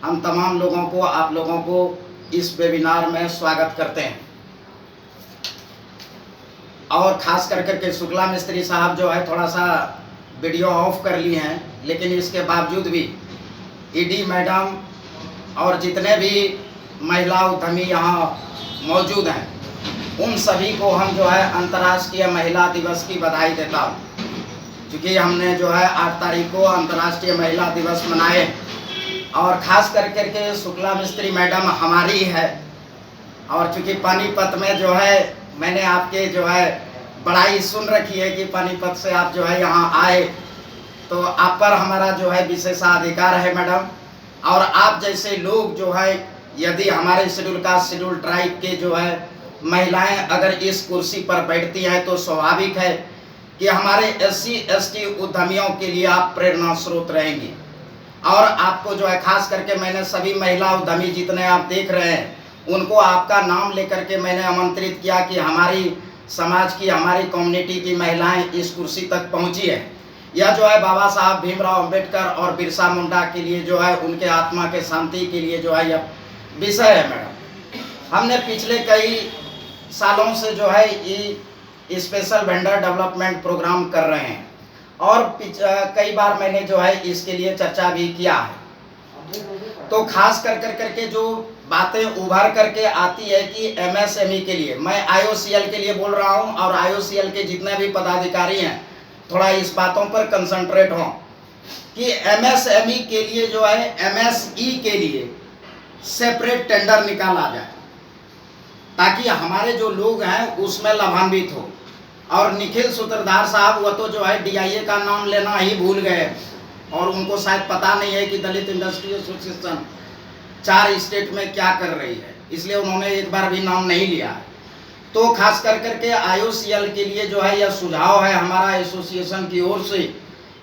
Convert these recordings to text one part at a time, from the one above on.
हम तमाम लोगों को, आप लोगों को इस वेबिनार में स्वागत करते हैं। और ख़ास कर के शुक्ला मिस्त्री साहब जो है थोड़ा सा वीडियो ऑफ कर लिए हैं, लेकिन इसके बावजूद भी ईडी मैडम और जितने भी महिला उद्यमी यहाँ मौजूद हैं, उन सभी को हम जो है अंतर्राष्ट्रीय महिला दिवस की बधाई देता हूँ। क्योंकि हमने जो है 8 तारीख को अंतर्राष्ट्रीय महिला दिवस मनाए, और ख़ास करके शुक्ला मिस्त्री मैडम हमारी है। और चूँकि पानीपत में जो है मैंने आपके जो है बड़ाई सुन रखी है कि पानीपत से आप जो है यहाँ आए, तो आप पर हमारा जो है विशेषाधिकार है मैडम। और आप जैसे लोग जो है, यदि हमारे शेड्यूल ट्राइब के जो है महिलाएं अगर इस कुर्सी पर बैठती हैं, तो स्वाभाविक है कि हमारे SC/ST उद्यमियों के लिए आप प्रेरणा स्रोत रहेंगी। और आपको जो है खास करके मैंने सभी महिला उद्यमी जितने आप देख रहे हैं, उनको आपका नाम लेकर के मैंने आमंत्रित किया कि हमारी समाज की, हमारी कम्युनिटी की महिलाएं इस कुर्सी तक पहुंची है। यह जो है बाबा साहब भीमराव अंबेडकर और बिरसा मुंडा के लिए जो है, उनके आत्मा के शांति के लिए जो है यह विषय है मैडम। हमने पिछले कई सालों से जो है ये स्पेशल वेंडर डेवलपमेंट प्रोग्राम कर रहे हैं, और कई बार मैंने जो है इसके लिए चर्चा भी किया है। तो खास करके जो बातें उभर करके आती है कि MSME के लिए, मैं IOCL के लिए बोल रहा हूं, और IOCL के जितने भी पदाधिकारी हैं थोड़ा इस बातों पर कंसंट्रेट हों कि MSME के लिए जो है, MSE के लिए सेपरेट टेंडर निकाला जाए, ताकि हमारे जो लोग हैं उसमें लाभान्वित हो। और निखिल सूत्रधार साहब, वो तो जो है DIA का नाम लेना ही भूल गए, और उनको शायद पता नहीं है कि दलित इंडस्ट्री एसोसिएशन 4 स्टेट में क्या कर रही है, इसलिए उन्होंने एक बार भी नाम नहीं लिया है। तो खास करके IOCL के लिए जो है यह सुझाव है हमारा एसोसिएशन की ओर से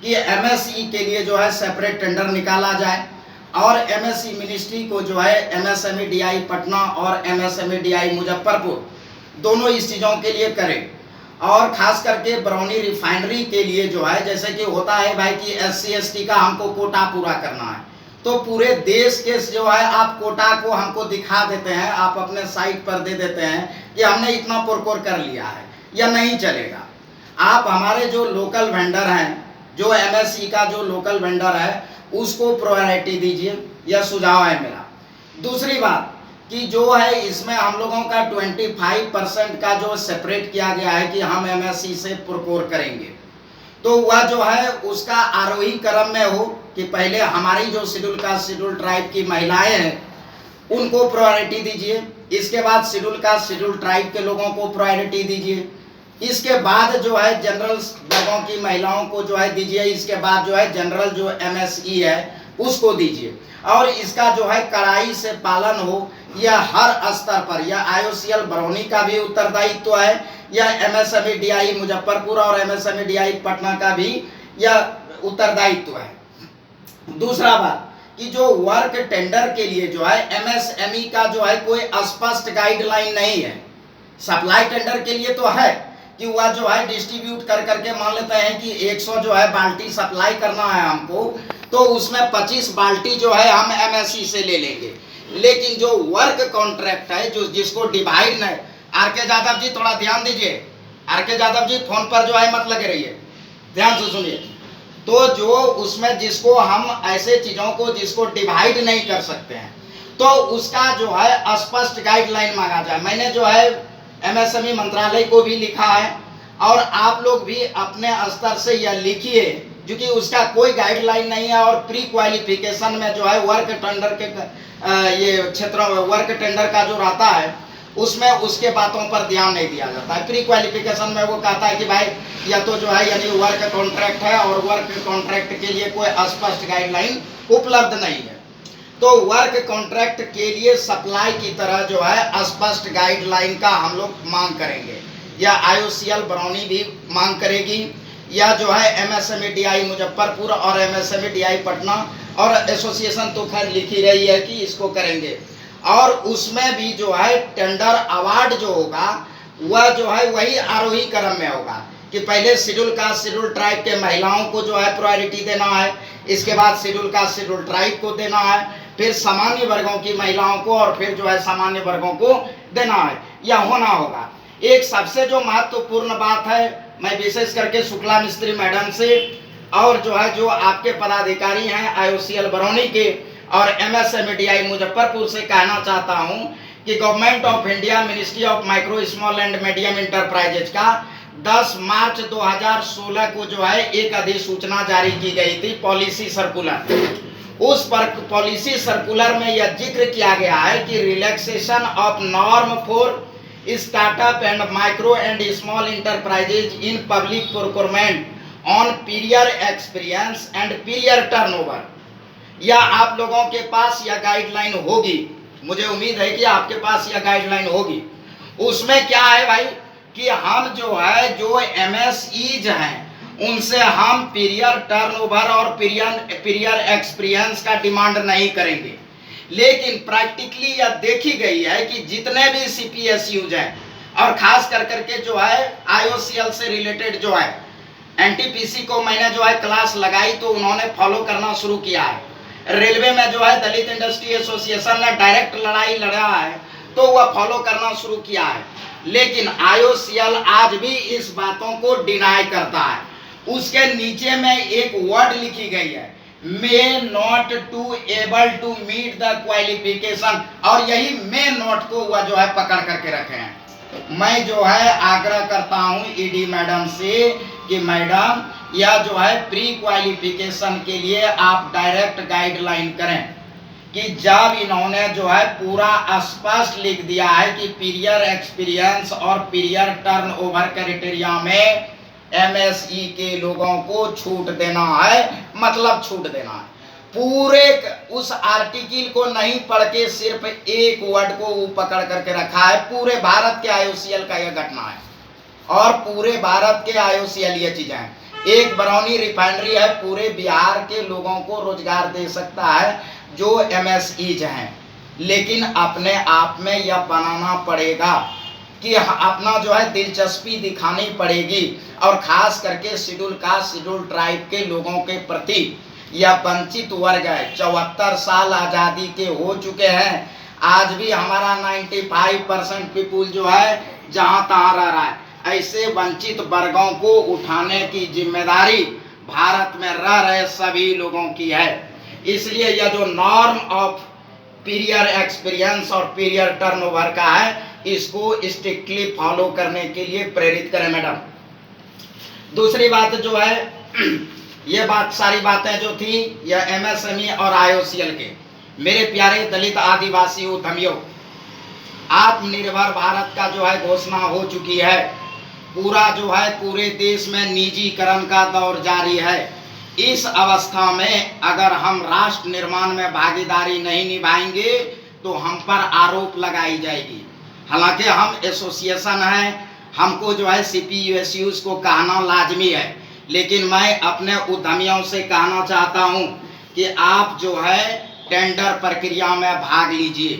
कि MSE के लिए जो है सेपरेट टेंडर निकाला जाए, और MSE मिनिस्ट्री को जो है MSME DI पटना और MSME DI मुजफ्फरपुर दोनों इस चीज़ों के लिए करें। और खास करके बरौनी रिफाइनरी के लिए जो है, जैसे कि होता है भाई कि SC/ST का हमको कोटा पूरा करना है, तो पूरे देश के जो है आप कोटा को हमको दिखा देते हैं, आप अपने साइट पर दे देते हैं कि हमने इतना प्रोक्योर कर लिया है, या नहीं चलेगा। आप हमारे जो लोकल वेंडर हैं, जो MSE का जो लोकल वेंडर है, उसको प्रायोरिटी दीजिए, यह सुझाव है मेरा। दूसरी बात कि जो है इसमें हम लोगों का 25% का जो सेपरेट किया गया है कि हम MSE से प्रोक्योर करेंगे, तो वह जो है उसका आरोही क्रम में हो कि पहले हमारी जो शेड्यूल ट्राइब की महिलाएं हैं उनको प्रायोरिटी दीजिए, इसके बाद शेड्यूल ट्राइब के लोगों को प्रायोरिटी दीजिए, इसके बाद जो है जनरल वर्गों की महिलाओं को जो है दीजिए, इसके बाद जो है जनरल जो MSE है उसको दीजिए। और इसका जो है कड़ाई से पालन हो, यह हर स्तर पर, यह IOCL बरौनी का भी उत्तरदायित्व है, यह MSME DI मुजफ्फरपुर और MSME DI पटना का भी यह उत्तरदायित्व है। दूसरा बात कि जो वर्क टेंडर के लिए जो है MSME का जो है कोई स्पष्ट गाइडलाइन नहीं है। सप्लाई टेंडर के लिए तो है कि वह जो है डिस्ट्रीब्यूट कर करके मान लेते हैं कि 100 जो है बाल्टी सप्लाई करना है हमको, तो उसमें 25 बाल्टी जो है हम MSE से ले लेंगे। लेकिन जो वर्क कॉन्ट्रैक्ट है, जो जिसको डिवाइड नहीं, RK यादव जी थोड़ा ध्यान दीजिए, RK यादव जी फोन पर जो है मत लगे रहिए, ध्यान से सुनिए। तो जो उसमें जिसको हम ऐसे चीजों को जिसको डिवाइड नहीं कर सकते हैं, तो उसका जो है स्पष्ट गाइडलाइन मांगा जाए। मैंने जो है MSME मंत्रालय को भी लिखा है, और आप लोग भी अपने स्तर से यह लिखिए, क्योंकि उसका कोई गाइडलाइन नहीं है। और प्री क्वालिफिकेशन में जो है वर्क टेंडर के ये क्षेत्र वर्क टेंडर का जो रहता है, उसमें उसके बातों पर ध्यान नहीं दिया जाता है। प्री क्वालिफिकेशन में वो कहता है कि भाई यह तो जो है यानी वर्क कॉन्ट्रैक्ट है, और वर्क कॉन्ट्रैक्ट के लिए कोई स्पष्ट गाइडलाइन उपलब्ध नहीं है। तो वर्क कॉन्ट्रैक्ट के लिए सप्लाई की तरह जो है स्पष्ट गाइडलाइन का हम लोग मांग करेंगे, या IOCL बरौनी भी मांग करेगी, या जो है MSME DI मुजफ्फरपुर और MSME DI पटना, और एसोसिएशन तो खैर लिख ही रही है कि इसको करेंगे। और उसमें भी जो है टेंडर अवार्ड जो होगा वह जो है वही आरोही क्रम में होगा कि पहले शेड्यूल ट्राइब के महिलाओं को जो है प्रायोरिटी देना है, इसके बाद शेड्यूल ट्राइब को देना है, फिर सामान्य वर्गों की महिलाओं को और फिर जो है सामान्य वर्गों को देना है या होना होगा। एक सबसे जो महत्वपूर्ण बात है, मैं विशेष करके शुक्ला मिस्त्री मैडम से और जो आपके पदाधिकारी हैं IOCL बरौनी के और MSMEDI मुजफ्फरपुर से कहना चाहता हूं कि government of India ministry of micro small and medium enterprises का 10 मार्च 2016 को जो है एक अधिसूचना जारी की गई थी, पॉलिसी सर्कुलर। उस पर पॉलिसी सर्कुलर में यह जिक्र किया गया है कि relaxation of norm for startup and micro and small enterprises in public procurement on prior experience and prior turnover. या आप लोगों के पास यह गाइडलाइन होगी, मुझे उम्मीद है कि आपके पास यह गाइडलाइन होगी। उसमें क्या है भाई कि हम जो MSEs हैं उनसे हम पीरियर टर्नओवर और पीरियर एक्सपीरियंस का डिमांड नहीं करेंगे, लेकिन प्रैक्टिकली यह देखी गई है कि जितने भी CPSUs हैं और खास करके IOCL से रिलेटेड NTPC को मैंने क्लास लगाई तो उन्होंने फॉलो करना शुरू किया है। रेलवे में दलित इंडस्ट्री एसोसिएशन ने डायरेक्ट लड़ाई लड़ा है तो वह फॉलो करना शुरू किया है, लेकिन IOCL आज भी इस बातों को डिनाई करता है। उसके नीचे में एक वर्ड लिखी गई है, may not to able to meet the qualification, और यही मे नॉट को वह पकड़ करके रखे हैं। मैं आग्रह करता हूं ED मैडम से कि मैडम यह प्री क्वालिफिकेशन के लिए आप डायरेक्ट गाइडलाइन करें कि जब इन्होंने पूरा स्पष्ट लिख दिया है कि पीरियर एक्सपीरियंस और पीरियर टर्नओवर क्राइटेरिया में MSE के लोगों को छूट देना है, मतलब छूट देना है। पूरे उस आर्टिकल को नहीं पढ़ के सिर्फ एक वर्ड को वो पकड़ करके रखा है। पूरे भारत के IOCL का यह घटना है और पूरे भारत के IOCL ये चीजें हैं। एक बरौनी रिफाइनरी है, पूरे बिहार के लोगों को रोजगार दे सकता है जो MSEs हैं, लेकिन अपने आप में यह बनाना पड़ेगा कि अपना दिलचस्पी दिखानी पड़ेगी और खास करके शेड्यूल कास्ट शेड्यूल ट्राइब के लोगों के प्रति यह वंचित वर्ग है। 74 साल आज़ादी के हो चुके हैं, आज भी हमारा 95% पीपुल जहां तहां रह रहा है। ऐसे वंचित वर्गों को उठाने की जिम्मेदारी भारत में रह रहे सभी लोगों की है। इसलिए यह जो नॉर्म ऑफ पीरियर एक्सपीरियंस और पीरियर टर्नओवर का है, इसको स्ट्रिक्टली फॉलो करने के लिए प्रेरित करें मैडम। दूसरी बात ये सारी बातें जो थी यह MSME और IOCL के। मेरे प्यारे दलित आदिवासी उद्यमियों, आत्मनिर्भर भारत का घोषणा हो चुकी है। पूरा पूरे देश में निजीकरण का दौर जारी है। इस अवस्था में अगर हम राष्ट्र निर्माण में भागीदारी नहीं निभाएंगे तो हम पर आरोप लगाई जाएगी। हालांकि हम एसोसिएशन हैं, हमको CPSUs को कहना लाजमी है, लेकिन मैं अपने उद्यमियों से कहना चाहता हूं कि आप टेंडर प्रक्रिया में भाग लीजिए।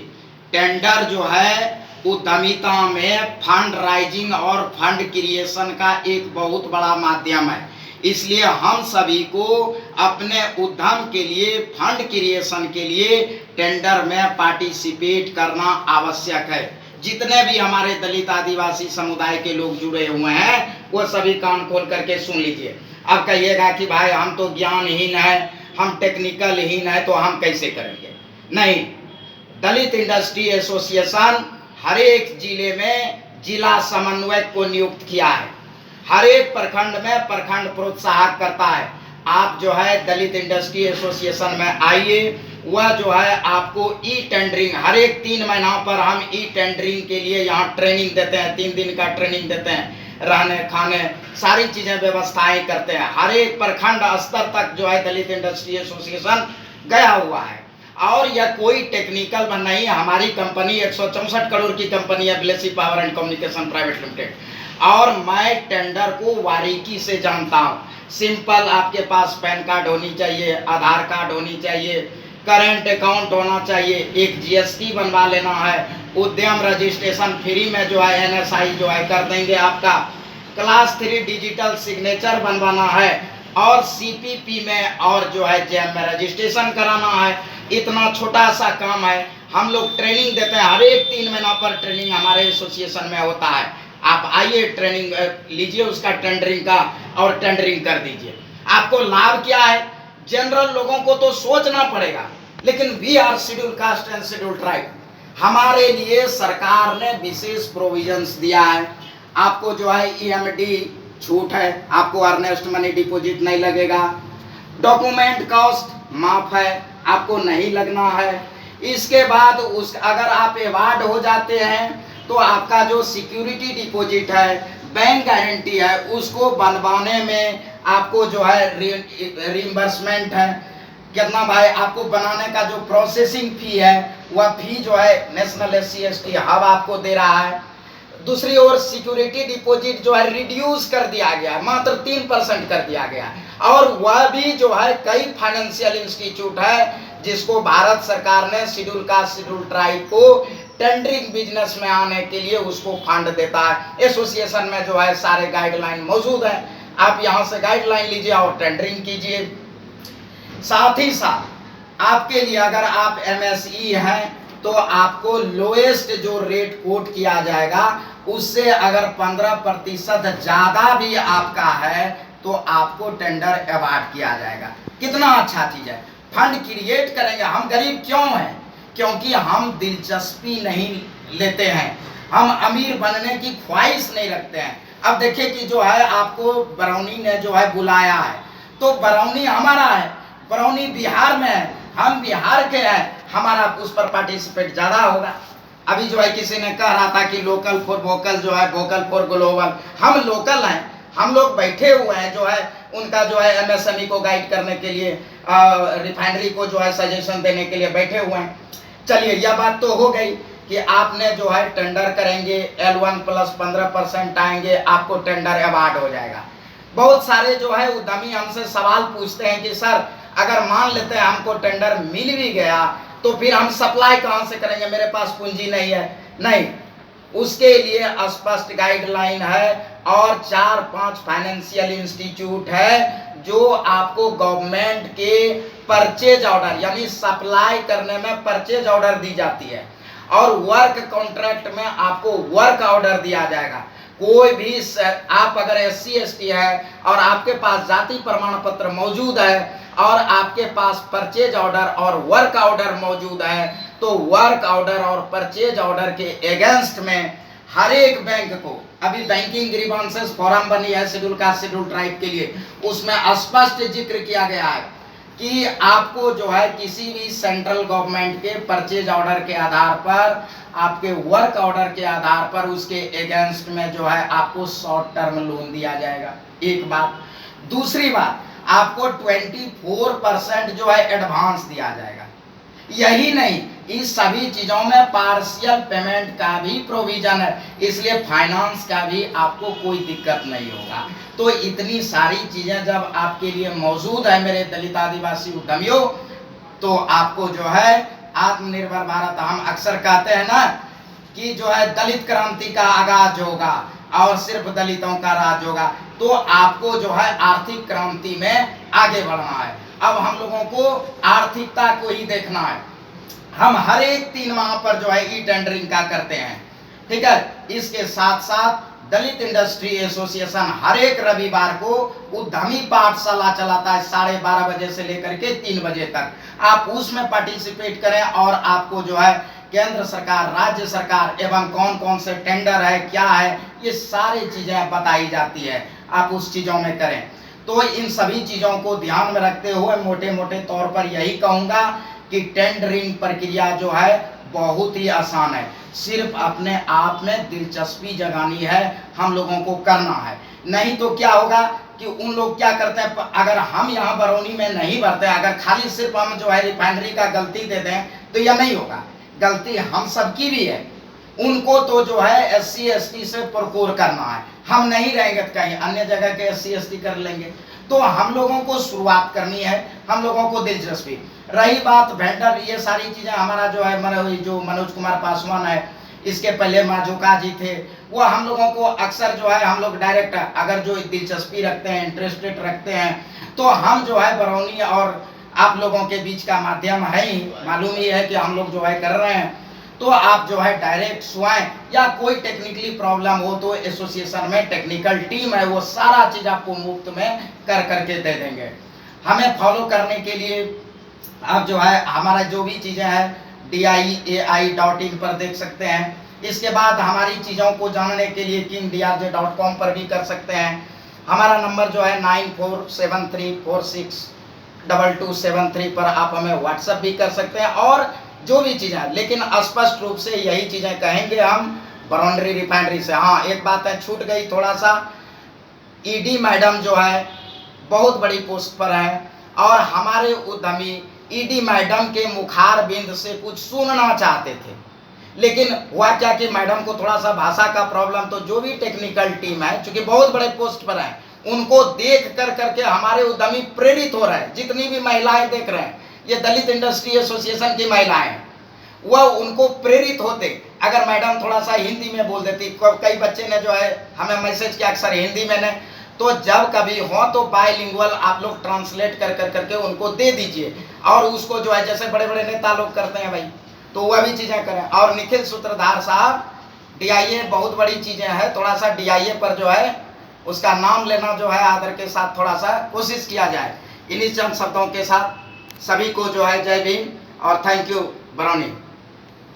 टेंडर उद्यमिता में फंड राइजिंग और फंड क्रिएशन का एक बहुत बड़ा माध्यम है। इसलिए हम सभी को अपने उद्यम के लिए फंड क्रिएशन के लिए टेंडर में पार्टिसिपेट करना आवश्यक है। जितने भी हमारे दलित आदिवासी समुदाय के लोग जुड़े हुए हैं वो सभी कान खोल करके सुन लीजिए। अब कहिएगा कि भाई हम तो ज्ञानहीन है, हम टेक्निकल हीन है, तो हम कैसे करेंगे? नहीं, दलित इंडस्ट्री एसोसिएशन हर एक जिले में जिला समन्वयक को नियुक्त किया है। हर एक प्रखंड में प्रखंड प्रोत्साहन करता है। आप दलित इंडस्ट्री एसोसिएशन में आइए, वह आपको टेंडरिंग हर एक 3 महीना पर हम टेंडरिंग के लिए यहाँ ट्रेनिंग देते हैं। 3 दिन का ट्रेनिंग देते हैं, रहने खाने सारी चीजें व्यवस्थाएं करते हैं। हर एक प्रखंड स्तर तक दलित इंडस्ट्री एसोसिएशन गया हुआ है। और यह कोई टेक्निकल नहीं, हमारी कंपनी 164 करोड़ की कंपनी है, बिलेसी power and communication private limited, और मैं टेंडर को बारीकी से जानता हूँ। सिंपल आपके पास पैन कार्ड होनी चाहिए, आधार कार्ड होनी चाहिए, करंट अकाउंट होना चाहिए, एक GST बनवा लेना है, उद्यम रजिस्ट्रेशन फ्री में NSI कर देंगे आपका, क्लास 3 डिजिटल सिग्नेचर बनवाना है और CPP में और JAM में रजिस्ट्रेशन कराना है। इतना छोटा सा काम है, हम लोग ट्रेनिंग देते हैं, हर एक 3 महीना पर ट्रेनिंग हमारे एसोसिएशन में होता है। आप आइए, ट्रेनिंग लीजिए उसका टेंडरिंग का, और टेंडरिंग कर दीजिए। आपको लाभ क्या है? जनरल लोगों को तो सोचना पड़ेगा, लेकिन we are schedule caste and schedule tribe, हमारे लिए सरकार ने विशेष प्रोविजंस दिया है। आपको जो है ईएमडी छूट है, आपको अर्नेस्ट मनी डिपॉजिट नहीं लगेगा, डॉक्यूमेंट कॉस्ट माफ है, आपको नहीं लगना है। इसके बाद अगर आप अवार्ड हो जाते हैं तो आपका जो सिक्योरिटी डिपॉजिट है, बैंक गारंटी है, उसको बनवाने में आपको जो है रिइंबर्समेंट है। कितना भाई? आपको बनाने का जो प्रोसेसिंग फी है, वह फी जो है नेशनल SC/ST हब आपको दे रहा है। दूसरी ओर सिक्योरिटी डिपॉजिट जो है रिड्यूस कर दिया गया, मात्र 3% कर दिया गया, और वह भी जो है कई फाइनेंशियल इंस्टीट्यूट है जिसको भारत सरकार ने शेड्यूल कास्ट शेड्यूल ट्राइब को टेंडरिंग बिजनेस में आने के लिए उसको फंड देता है। एसोसिएशन में जो है सारे गाइडलाइन मौजूद है, आप यहाँ से गाइडलाइन लीजिए और टेंडरिंग कीजिए। साथ ही साथ आपके लिए अगर आप MSE हैं तो आपको लोएस्ट जो रेट कोट किया जाएगा उससे अगर 15% ज्यादा भी आपका है तो आपको टेंडर अवार्ड किया जाएगा। कितना अच्छा चीज है, फंड क्रिएट करेंगे। हम गरीब क्यों हैं? क्योंकि हम दिलचस्पी नहीं लेते हैं, हम अमीर बनने की ख्वाहिश नहीं रखते हैं। अब देखिए कि जो है आपको बरौनी ने जो है बुलाया है, तो बरौनी हमारा है, बरौनी बिहार में है, हम बिहार के हैं, हमारा उस पर पार्टिसिपेट ज्यादा होगा। अभी जो है किसी ने कह रहा था कि लोकल फॉर वोकल जो है वोकल फॉर ग्लोबल, हम लोकल हैं, हम लोग बैठे हुए हैं जो है उनका जो है MSME को गाइड करने के लिए, रिफाइनरी को जो है सजेशन देने के लिए बैठे हुए हैं। चलिए, यह बात तो हो गई कि आपने जो है टेंडर करेंगे, L1 प्लस 15% आएंगे, आपको टेंडर अवार्ड हो जाएगा। बहुत सारे जो है उद्यमी हमसे सवाल पूछते हैं कि सर अगर मान लेते हैं हमको टेंडर मिल भी गया तो फिर हम सप्लाई कहां से करेंगे, मेरे पास पूंजी नहीं है। नहीं, उसके लिए स्पष्ट गाइडलाइन है और 4-5 फाइनेंशियल इंस्टीट्यूट है जो आपको गवर्नमेंट के परचेज ऑर्डर यानी सप्लाई करने में परचेज ऑर्डर दी जाती है, और वर्क कॉन्ट्रैक्ट में आपको वर्क ऑर्डर दिया जाएगा। कोई भी आप अगर SC/ST है और आपके पास जाति प्रमाण पत्र मौजूद है और आपके पास परचेज ऑर्डर और वर्क ऑर्डर मौजूद है, तो वर्क ऑर्डर और परचेज ऑर्डर के अगेंस्ट में हर एक बैंक को, अभी बैंकिंग ग्रीवांसेस फॉरम बनी है शेड्यूल कास्ट शेड्यूल ट्राइब के लिए, उसमें स्पष्ट जिक्र किया गया है कि आपको जो है किसी भी सेंट्रल गवर्नमेंट के परचेज ऑर्डर के आधार पर, आपके वर्क ऑर्डर के आधार पर उसके अगेंस्ट में जो है आपको शॉर्ट टर्म लोन दिया जाएगा। एक बात। दूसरी बात, आपको 24% जो है एडवांस दिया जाएगा। यही नहीं, इस सभी चीजों में पार्शियल पेमेंट का भी प्रोविजन है, इसलिए फाइनेंस का भी आपको कोई दिक्कत नहीं होगा। तो इतनी सारी चीजें जब आपके लिए मौजूद है मेरे दलित आदिवासी उद्यमियों, तो आपको जो है आत्मनिर्भर भारत, हम अक्सर कहते हैं ना कि जो है दलित क्रांति का आगाज होगा और सिर्फ दलितों का राज होगा, तो आपको जो है आर्थिक क्रांति में आगे बढ़ना है। अब हम लोगों को आर्थिकता को ही देखना है। हम हर एक 3 माह पर जो है ई टेंडरिंग का करते हैं, ठीक है। इसके साथ साथ दलित इंडस्ट्री एसोसिएशन हर एक रविवार को उद्यमी पाठशाला चलाता है 12:30 बजे से लेकर के 3 बजे तक। आप उसमें पार्टिसिपेट करें और आपको जो है केंद्र सरकार, राज्य सरकार एवं कौन कौन से टेंडर है, क्या है, ये सारी चीजें बताई जाती है, आप उस चीजों में करें। तो इन सभी चीजों को ध्यान में रखते हुए मोटे मोटे तौर पर यही कहूंगा कि टेंडरिंग प्रक्रिया जो है बहुत ही आसान है, सिर्फ अपने आप में दिलचस्पी जगानी है, हम लोगों को करना है। नहीं तो क्या होगा कि उन लोग क्या करते हैं, अगर हम यहाँ बरौनी में नहीं भरते, अगर खाली सिर्फ हम जो है रिफाइनरी का गलती दे दें तो यह नहीं होगा, गलती हम सबकी भी है। उनको तो जो है SC/ST से प्रकोर करना है, हम नहीं रहेंगे तो कहीं अन्य जगह के SC/ST कर लेंगे। तो हम लोगों को शुरुआत करनी है, हम लोगों को दिलचस्पी। रही बात वेंडर, ये सारी चीजें हमारा जो है जो मनोज कुमार पासवान है, इसके पहले माजूका जी थे, वो हम लोगों को अक्सर जो है हम लोग डायरेक्ट अगर जो दिलचस्पी रखते हैं, इंटरेस्टेड रखते हैं, तो हम जो है बरौनी और आप लोगों के बीच का माध्यम है ही, मालूम ही है कि हम लोग जो है कर रहे हैं। तो आप जो है डायरेक्ट स्वयं या कोई टेक्निकली प्रॉब्लम हो तो एसोसिएशन में टेक्निकल टीम है, वो सारा चीज आपको मुफ्त में कर करके दे देंगे। हमें फॉलो करने के लिए आप जो है हमारा जो भी चीजें हैं diai.in पर देख सकते हैं। इसके बाद हमारी चीज़ों को जानने के लिए kingdrj.com पर भी कर सकते हैं। हमारा नंबर जो है 9473462273 पर आप हमें व्हाट्सएप भी कर सकते हैं। और जो भी चीज़ें हैं, लेकिन स्पष्ट रूप से यही चीज़ें कहेंगे हम बरौंडरी रिफाइनरी से। हाँ, एक बात है छूट गई थोड़ा सा, ईडी मैडम जो है बहुत बड़ी पोस्ट पर है और हमारे उद्यमी ईडी मैडम के मुखार बिंद से कुछ सुनना चाहते थे, लेकिन हुआ क्या कि मैडम को थोड़ा सा भाषा का प्रॉब्लम, तो जो भी टेक्निकल टीम है चूंकि बहुत बड़े पोस्ट पर है, उनको देख कर करके हमारे उद्यमी प्रेरित हो रहे हैं। जितनी भी महिलाएं देख रहे हैं, ये दलित इंडस्ट्री एसोसिएशन की महिलाएं हैं, वह उनको प्रेरित होते अगर मैडम थोड़ा सा हिंदी में बोल देती। कई बच्चे ने जो है हमें मैसेज किया अक्सर हिंदी में ने, तो जब कभी हो तो बायलिंगुअल आप लोग ट्रांसलेट कर कर करके उनको दे दीजिए, और उसको जो है जैसे बड़े बड़े नेता लोग करते हैं भाई, तो वह भी चीज़ें करें। और निखिल सूत्रधार साहब, DIA बहुत बड़ी चीज़ें हैं, थोड़ा सा DIA पर जो है उसका नाम लेना जो है आदर के साथ थोड़ा सा कोशिश किया जाए। इन्हीं चंद शब्दों के साथ सभी को जो है जय भीम और थैंक यू बरौनी।